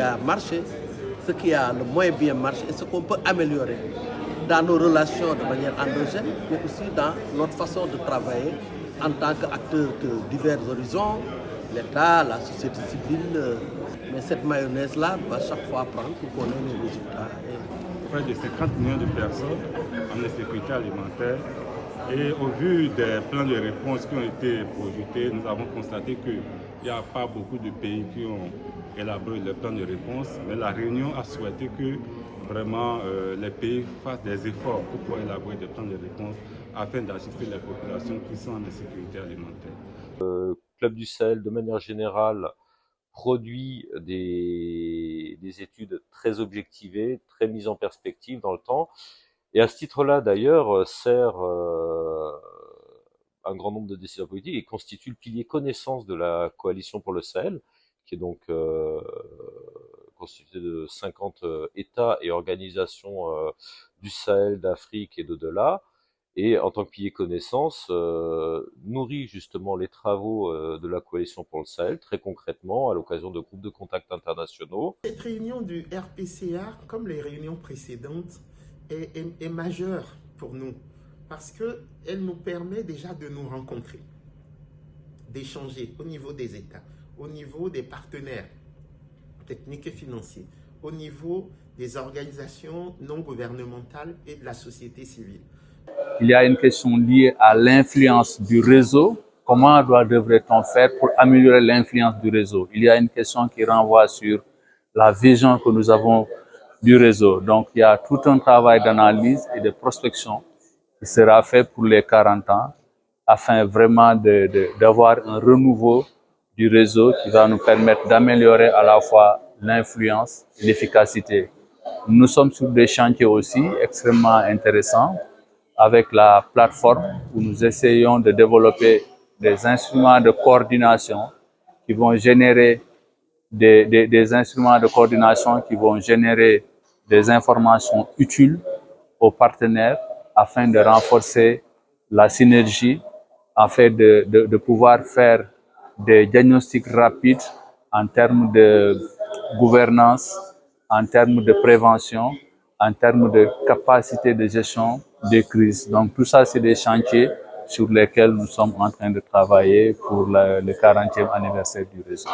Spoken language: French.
a marché, ce qui a le moins bien marché et ce qu'on peut améliorer dans nos relations de manière endogène, mais aussi dans notre façon de travailler en tant qu'acteurs de divers horizons, l'État, la société civile. Mais cette mayonnaise-là va chaque fois prendre pour qu'on ait les résultats. Près de 50 millions de personnes en insécurité alimentaire. Et au vu des plans de réponse qui ont été projetés, nous avons constaté qu'il n'y a pas beaucoup de pays qui ont élaboré le plan de réponse, mais la Réunion a souhaité que vraiment les pays fassent des efforts pour pouvoir élaborer des plans de réponse afin d'assister les populations qui sont en insécurité alimentaire. Le Club du Sahel, de manière générale, produit des études très objectivées, très mises en perspective dans le temps, et à ce titre-là, d'ailleurs, sert un grand nombre de décideurs politiques et constitue le pilier connaissance de la coalition pour le Sahel, qui est donc constituée de 50 États et organisations du Sahel, d'Afrique et d'au-delà, et en tant que pilier connaissance, nourrit justement les travaux de la coalition pour le Sahel, très concrètement, à l'occasion de groupes de contact internationaux. Cette réunion du RPCA, comme les réunions précédentes, est majeure pour nous, parce qu'elle nous permet déjà de nous rencontrer, d'échanger au niveau des États, au niveau des partenaires techniques et financiers, au niveau des organisations non gouvernementales et de la société civile. Il y a une question liée à l'influence du réseau. Comment devrait-on faire pour améliorer l'influence du réseau? Il y a une question qui renvoie sur la vision que nous avons du réseau. Donc, il y a tout un travail d'analyse et de prospection qui sera fait pour les 40 ans afin vraiment d'avoir un renouveau du réseau qui va nous permettre d'améliorer à la fois l'influence et l'efficacité. Nous sommes sur des chantiers aussi extrêmement intéressants avec la plateforme où nous essayons de développer des instruments de coordination qui vont générer des instruments de coordination qui vont générer des informations utiles aux partenaires afin de renforcer la synergie, afin de pouvoir faire des diagnostics rapides en termes de gouvernance, en termes de prévention, en termes de capacité de gestion des crises. Donc tout ça, c'est des chantiers sur lesquels nous sommes en train de travailler pour le 40e anniversaire du réseau.